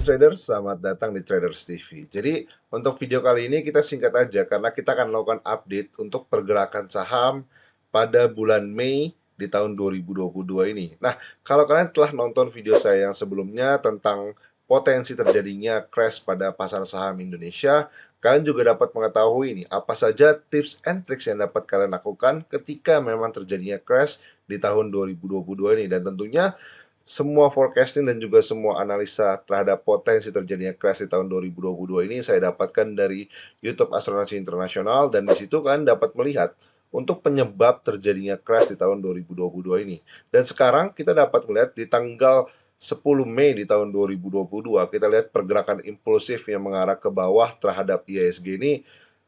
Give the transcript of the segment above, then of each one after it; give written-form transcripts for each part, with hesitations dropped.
traders, selamat datang di Traders TV. Jadi untuk video kali ini kita singkat aja karena kita akan melakukan update untuk pergerakan saham pada bulan Mei di tahun 2022 ini. Nah, kalau kalian telah nonton video saya yang sebelumnya tentang potensi terjadinya crash pada pasar saham Indonesia, kalian juga dapat mengetahui ini apa saja tips and tricks yang dapat kalian lakukan ketika memang terjadinya crash di tahun 2022 ini. Dan tentunya semua forecasting dan juga semua analisa terhadap potensi terjadinya crash di tahun 2022 ini saya dapatkan dari YouTube Astronaci Internasional, dan di situ kan dapat melihat untuk penyebab terjadinya crash di tahun 2022 ini. Dan sekarang kita dapat melihat di tanggal 10 Mei di tahun 2022 kita lihat pergerakan impulsif yang mengarah ke bawah terhadap IHSG ini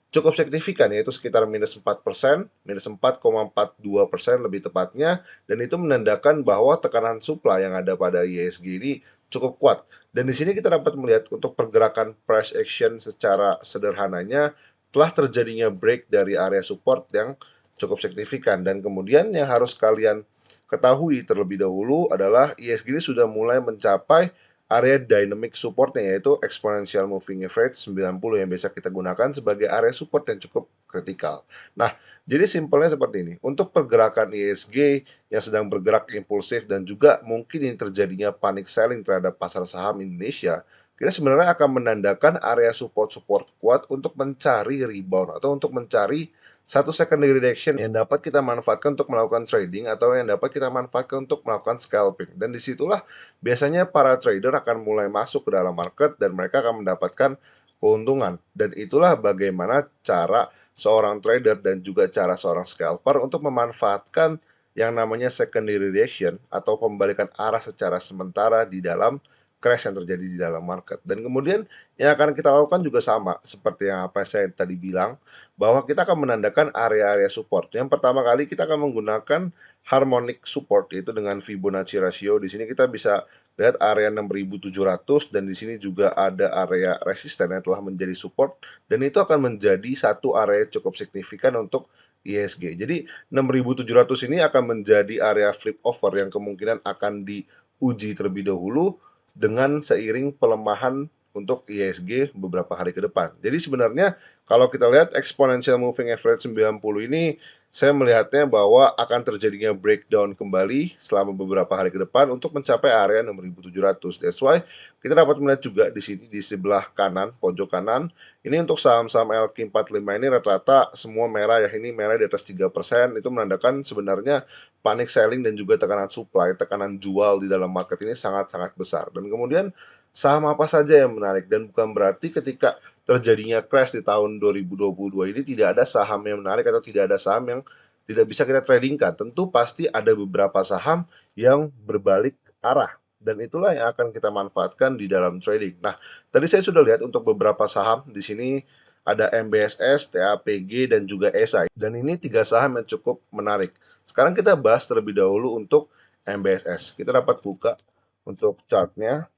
cukup signifikan, yaitu sekitar minus 4%, minus 4,42% lebih tepatnya, dan itu menandakan bahwa tekanan supply yang ada pada IHSG ini cukup kuat. Dan di sini kita dapat melihat untuk pergerakan price action secara sederhananya telah terjadinya break dari area support yang cukup signifikan, dan kemudian yang harus kalian ketahui terlebih dahulu adalah IHSG ini sudah mulai mencapai area dynamic supportnya, yaitu exponential moving average 90 yang biasa kita gunakan sebagai area support yang cukup kritikal. Nah, jadi simpelnya seperti ini. Untuk pergerakan IHSG yang sedang bergerak impulsif dan juga mungkin ini terjadinya panic selling terhadap pasar saham Indonesia, kita sebenarnya akan menandakan area support-support kuat untuk mencari rebound atau untuk mencari satu secondary direction yang dapat kita manfaatkan untuk melakukan trading atau yang dapat kita manfaatkan untuk melakukan scalping. Dan disitulah biasanya para trader akan mulai masuk ke dalam market dan mereka akan mendapatkan keuntungan. Dan itulah bagaimana cara seorang trader dan juga cara seorang scalper untuk memanfaatkan yang namanya secondary reaction atau pembalikan arah secara sementara di dalam crash yang terjadi di dalam market. Dan kemudian yang akan kita lakukan juga sama seperti yang apa saya tadi bilang, bahwa kita akan menandakan area-area support. Yang pertama kali kita akan menggunakan harmonic support, yaitu dengan Fibonacci ratio. Di sini kita bisa lihat area 6.700 dan di sini juga ada area resisten yang telah menjadi support, dan itu akan menjadi satu area cukup signifikan untuk IHSG. Jadi 6.700 ini akan menjadi area flip over yang kemungkinan akan diuji terlebih dahulu dengan seiring pelemahan untuk IHSG beberapa hari ke depan. Jadi sebenarnya kalau kita lihat exponential moving average 90 ini, saya melihatnya bahwa akan terjadinya breakdown kembali selama beberapa hari ke depan untuk mencapai area 6.700. That's why kita dapat melihat juga di sini di sebelah kanan, pojok kanan, ini untuk saham-saham LQ45 ini rata-rata semua merah ya, ini merah di atas 3%, itu menandakan sebenarnya panic selling dan juga tekanan supply, tekanan jual di dalam market ini sangat-sangat besar. Dan kemudian saham apa saja yang menarik, dan bukan berarti ketika terjadinya crash di tahun 2022 ini tidak ada saham yang menarik atau tidak ada saham yang tidak bisa kita tradingkan. Tentu pasti ada beberapa saham yang berbalik arah, dan itulah yang akan kita manfaatkan di dalam trading. Nah, tadi saya sudah lihat untuk beberapa saham di sini ada MBSS, TAPG, dan juga SI. Dan ini tiga saham yang cukup menarik. Sekarang kita bahas terlebih dahulu untuk MBSS. Kita dapat buka untuk chartnya.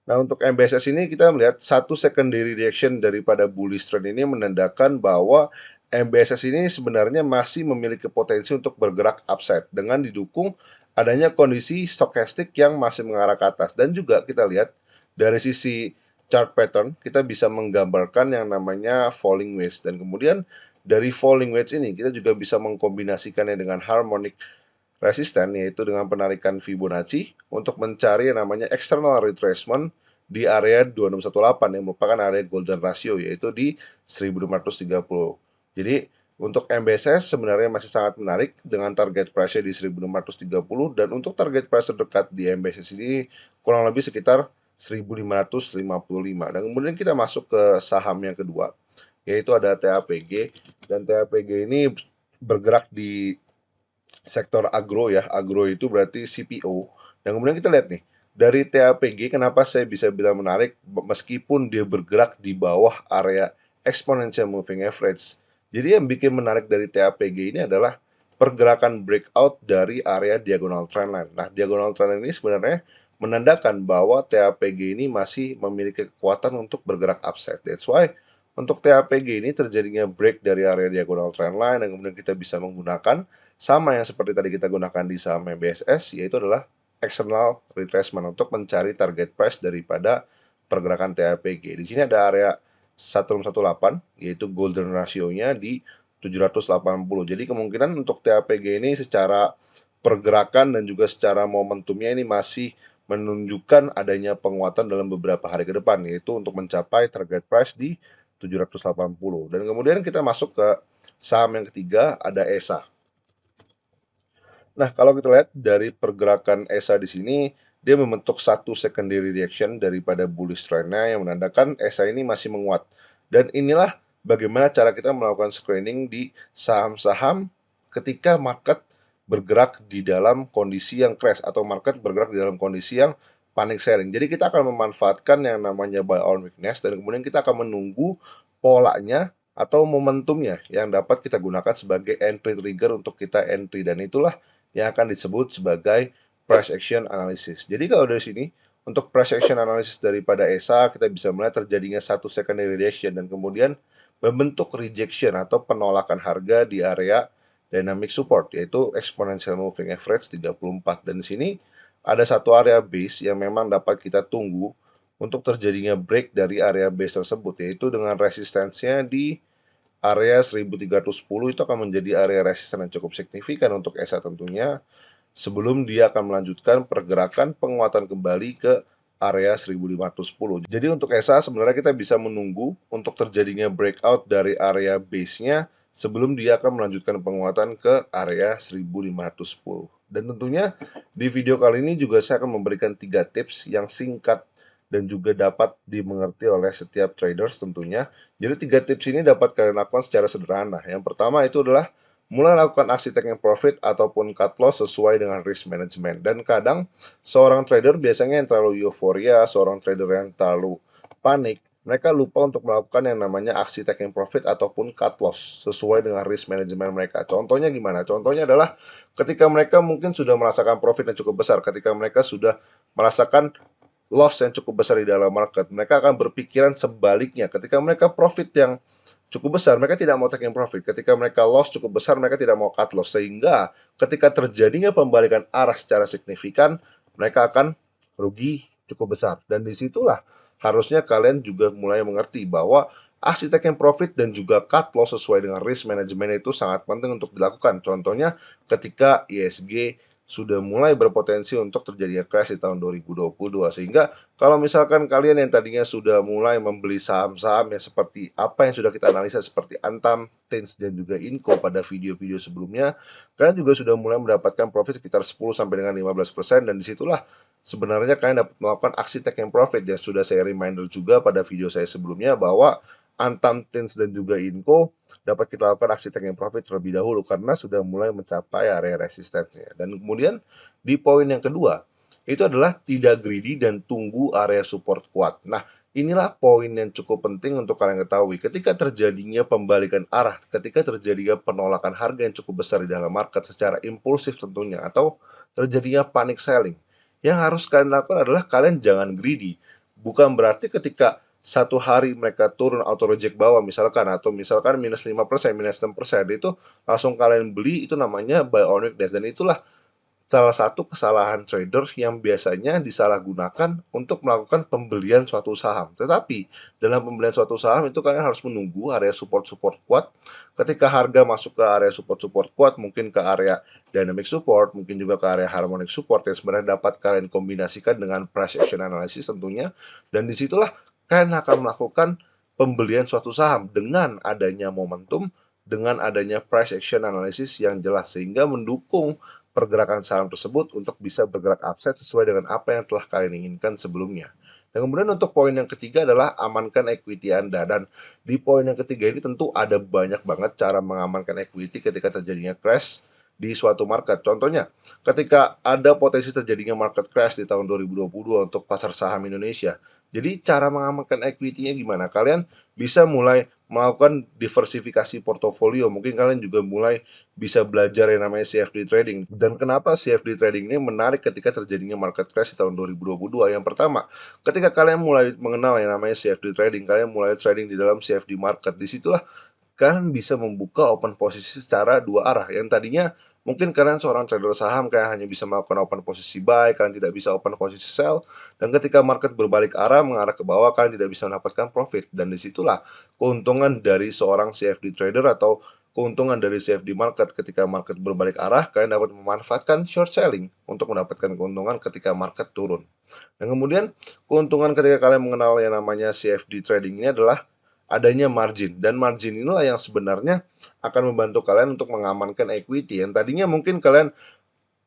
Nah, untuk MBSS ini kita melihat satu secondary reaction daripada bullish trend ini menandakan bahwa MBSS ini sebenarnya masih memiliki potensi untuk bergerak upside dengan didukung adanya kondisi stokastik yang masih mengarah ke atas. Dan juga kita lihat dari sisi chart pattern kita bisa menggambarkan yang namanya falling wedge, dan kemudian dari falling wedge ini kita juga bisa mengkombinasikannya dengan harmonic resisten, yaitu dengan penarikan Fibonacci untuk mencari yang namanya external retracement di area 2618 yang merupakan area golden ratio, yaitu di 1630. Jadi untuk MBSS sebenarnya masih sangat menarik dengan target price di 1630, dan untuk target price terdekat di MBSS ini kurang lebih sekitar 1555. Dan kemudian kita masuk ke saham yang kedua, yaitu ada TAPG, dan TAPG ini bergerak di sektor agro ya. Agro itu berarti CPO. Dan kemudian kita lihat nih, dari TAPG kenapa saya bisa bilang menarik meskipun dia bergerak di bawah area exponential moving average. Jadi yang bikin menarik dari TAPG ini adalah pergerakan breakout dari area diagonal trendline. Nah, diagonal trendline ini sebenarnya menandakan bahwa TAPG ini masih memiliki kekuatan untuk bergerak upside. That's why untuk TAPG ini terjadinya break dari area diagonal trendline, dan kemudian kita bisa menggunakan sama yang seperti tadi kita gunakan di saham MBSS, yaitu adalah external retracement untuk mencari target price daripada pergerakan TAPG. Di sini ada area 1618 yaitu golden ratio-nya di 780. Jadi kemungkinan untuk TAPG ini secara pergerakan dan juga secara momentumnya ini masih menunjukkan adanya penguatan dalam beberapa hari ke depan, yaitu untuk mencapai target price di 780. Dan kemudian kita masuk ke saham yang ketiga, ada ESA. Nah, kalau kita lihat dari pergerakan ESA di sini, dia membentuk satu secondary reaction daripada bullish trend-nya yang menandakan ESA ini masih menguat. Dan inilah bagaimana cara kita melakukan screening di saham-saham ketika market bergerak di dalam kondisi yang crash atau market bergerak di dalam kondisi yang panic selling. Jadi kita akan memanfaatkan yang namanya buy on weakness dan kemudian kita akan menunggu polanya atau momentumnya yang dapat kita gunakan sebagai entry trigger untuk kita entry, dan itulah yang akan disebut sebagai price action analysis. Jadi kalau dari sini untuk price action analysis daripada ESA kita bisa melihat terjadinya satu secondary reaction dan kemudian membentuk rejection atau penolakan harga di area dynamic support yaitu exponential moving average 34, dan di sini ada satu area base yang memang dapat kita tunggu untuk terjadinya break dari area base tersebut, yaitu dengan resistensinya di area 1310 itu akan menjadi area resisten yang cukup signifikan untuk ESA tentunya, sebelum dia akan melanjutkan pergerakan penguatan kembali ke area 1510. Jadi untuk ESA sebenarnya kita bisa menunggu untuk terjadinya breakout dari area base-nya sebelum dia akan melanjutkan penguatan ke area 1510. Dan tentunya di video kali ini juga saya akan memberikan 3 tips yang singkat dan juga dapat dimengerti oleh setiap traders tentunya. Jadi 3 tips ini dapat kalian lakukan secara sederhana. Yang pertama itu adalah mulai lakukan aksi taking profit ataupun cut loss sesuai dengan risk management. Dan kadang seorang trader biasanya yang terlalu euforia, seorang trader yang terlalu panik, mereka lupa untuk melakukan yang namanya aksi taking profit ataupun cut loss sesuai dengan risk management mereka. Contohnya gimana? Contohnya adalah ketika mereka mungkin sudah merasakan profit yang cukup besar, ketika mereka sudah merasakan loss yang cukup besar di dalam market, mereka akan berpikiran sebaliknya. Ketika mereka profit yang cukup besar, mereka tidak mau taking profit. Ketika mereka loss cukup besar, mereka tidak mau cut loss. Sehingga ketika terjadinya pembalikan arah secara signifikan, mereka akan rugi cukup besar. Dan disitulah harusnya kalian juga mulai mengerti bahwa aksi taking profit dan juga cut loss sesuai dengan risk management itu sangat penting untuk dilakukan. Contohnya ketika ISG sudah mulai berpotensi untuk terjadinya crash di tahun 2022. Sehingga kalau misalkan kalian yang tadinya sudah mulai membeli saham-saham yang seperti apa yang sudah kita analisa seperti Antam, Tins, dan juga Inco pada video-video sebelumnya, kalian juga sudah mulai mendapatkan profit sekitar 10 sampai dengan 15%, dan disitulah sebenarnya kalian dapat melakukan aksi taking profit yang sudah saya reminder juga pada video saya sebelumnya bahwa Antam, Tins, dan juga Inco dapat kita lakukan aksi taking profit terlebih dahulu karena sudah mulai mencapai area resistennya. Dan kemudian di poin yang kedua itu adalah tidak greedy dan tunggu area support kuat. Nah, inilah poin yang cukup penting untuk kalian ketahui. Ketika terjadinya pembalikan arah, ketika terjadinya penolakan harga yang cukup besar di dalam market secara impulsif tentunya, atau terjadinya panic selling, yang harus kalian lakukan adalah kalian jangan greedy. Bukan berarti ketika satu hari mereka turun auto reject bawah misalkan, atau misalkan minus 5%, minus 10%, itu langsung kalian beli, itu namanya buy on weakness. Dan itulah salah satu kesalahan trader yang biasanya disalahgunakan untuk melakukan pembelian suatu saham. Tetapi dalam pembelian suatu saham itu kalian harus menunggu area support-support kuat. Ketika harga masuk ke area support-support kuat, mungkin ke area dynamic support, mungkin juga ke area harmonic support yang sebenarnya dapat kalian kombinasikan dengan price action analysis tentunya. Dan disitulah kalian akan melakukan pembelian suatu saham dengan adanya momentum, dengan adanya price action analysis yang jelas, sehingga mendukung pergerakan saham tersebut untuk bisa bergerak upside sesuai dengan apa yang telah kalian inginkan sebelumnya. Dan kemudian untuk poin yang ketiga adalah amankan equity Anda. Dan di poin yang ketiga ini tentu ada banyak banget cara mengamankan equity ketika terjadinya crash di suatu market. Contohnya, ketika ada potensi terjadinya market crash di tahun 2022 untuk pasar saham Indonesia. Jadi cara mengamankan equity-nya gimana? Kalian bisa mulai melakukan diversifikasi portofolio. Mungkin kalian juga mulai bisa belajar yang namanya CFD trading. Dan kenapa CFD trading ini menarik ketika terjadinya market crash di tahun 2022? Yang pertama, ketika kalian mulai mengenal yang namanya CFD trading, kalian mulai trading di dalam CFD market. Disitulah kalian bisa membuka open posisi secara dua arah. Yang tadinya Mungkin kalian seorang trader saham, kalian hanya bisa melakukan open posisi buy, kalian tidak bisa open posisi sell, dan ketika market berbalik arah mengarah ke bawah, kalian tidak bisa mendapatkan profit. Dan disitulah keuntungan dari seorang CFD trader atau keuntungan dari CFD market. Ketika market berbalik arah, kalian dapat memanfaatkan short selling untuk mendapatkan keuntungan ketika market turun. Dan kemudian keuntungan ketika kalian mengenal yang namanya CFD trading ini adalah adanya margin. Dan margin inilah yang sebenarnya akan membantu kalian untuk mengamankan equity. Yang tadinya mungkin kalian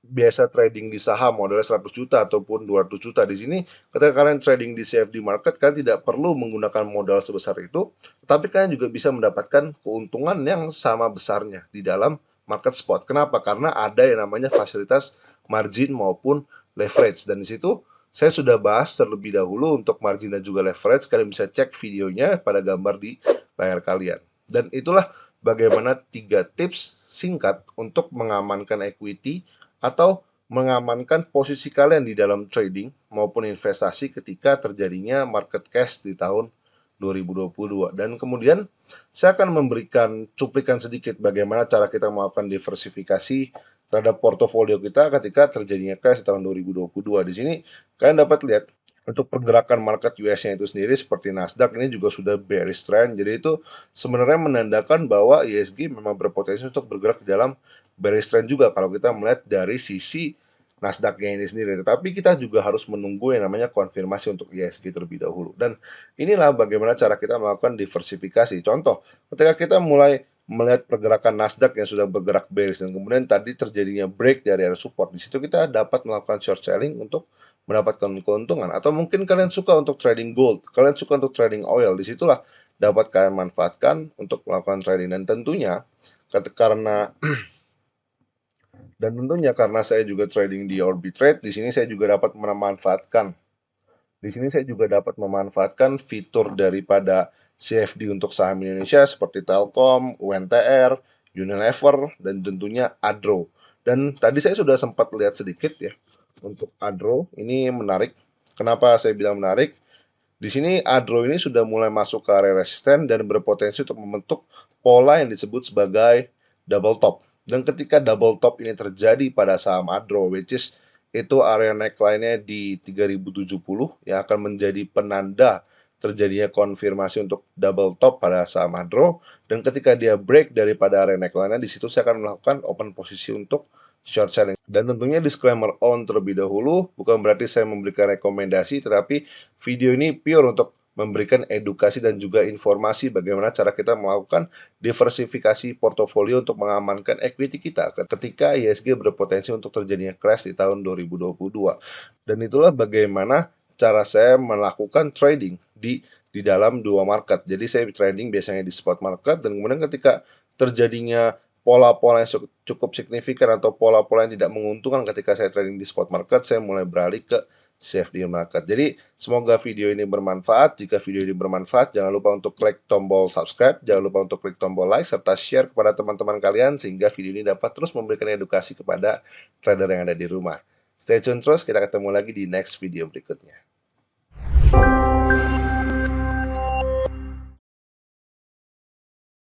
biasa trading di saham modalnya 100 juta ataupun 200 juta. Di sini ketika kalian trading di CFD market, kalian tidak perlu menggunakan modal sebesar itu, tapi kalian juga bisa mendapatkan keuntungan yang sama besarnya di dalam market spot. Kenapa? Karena ada yang namanya fasilitas margin maupun leverage. Dan di situ saya sudah bahas terlebih dahulu untuk margin dan juga leverage. Kalian bisa cek videonya pada gambar di layar kalian. Dan itulah bagaimana 3 tips singkat untuk mengamankan equity atau mengamankan posisi kalian di dalam trading maupun investasi ketika terjadinya market crash di tahun 2022. Dan kemudian saya akan memberikan cuplikan sedikit bagaimana cara kita melakukan diversifikasi terhadap portofolio kita ketika terjadinya crash di tahun 2022. Di sini kalian dapat lihat untuk pergerakan market US-nya itu sendiri seperti Nasdaq ini juga sudah bearish trend. Jadi itu sebenarnya menandakan bahwa ISG memang berpotensi untuk bergerak di dalam bearish trend juga kalau kita melihat dari sisi Nasdaq-nya ini sendiri. Tetapi kita juga harus menunggu yang namanya konfirmasi untuk ISG terlebih dahulu. Dan inilah bagaimana cara kita melakukan diversifikasi. Contoh, ketika kita mulai melihat pergerakan Nasdaq yang sudah bergerak bearish dan kemudian tadi terjadinya break dari area support, di situ kita dapat melakukan short selling untuk mendapatkan keuntungan. Atau mungkin kalian suka untuk trading gold, kalian suka untuk trading oil, disitulah dapat kalian manfaatkan untuk melakukan trading. Dan tentunya karena saya juga trading di Orbitrade, di sini saya juga dapat memanfaatkan. Di sini saya juga dapat memanfaatkan fitur daripada CFD untuk saham Indonesia seperti Telkom, UNTR, Unilever, dan tentunya Adro. Dan tadi saya sudah sempat lihat sedikit ya untuk Adro. Ini menarik. Kenapa saya bilang menarik? Di sini Adro ini sudah mulai masuk ke area resisten dan berpotensi untuk membentuk pola yang disebut sebagai double top. Dan ketika double top ini terjadi pada saham Adro, which is itu area neckline-nya di 3070 yang akan menjadi penanda terjadinya konfirmasi untuk double top pada saham Adro. Dan ketika dia break daripada area neckline-nya, di situ saya akan melakukan open posisi untuk short selling. Dan tentunya disclaimer on terlebih dahulu, bukan berarti saya memberikan rekomendasi, tetapi video ini pure untuk memberikan edukasi dan juga informasi bagaimana cara kita melakukan diversifikasi portofolio untuk mengamankan equity kita ketika ISG berpotensi untuk terjadinya crash di tahun 2022. Dan itulah bagaimana cara saya melakukan trading di dalam dua market. Jadi saya trading biasanya di spot market, dan kemudian ketika terjadinya pola-pola yang cukup signifikan atau pola-pola yang tidak menguntungkan ketika saya trading di spot market, saya mulai beralih ke CFD market. Jadi semoga video ini bermanfaat. Jika video ini bermanfaat, jangan lupa untuk klik tombol subscribe, jangan lupa untuk klik tombol like, serta share kepada teman-teman kalian sehingga video ini dapat terus memberikan edukasi kepada trader yang ada di rumah. Stay tune terus, kita ketemu lagi di next video berikutnya.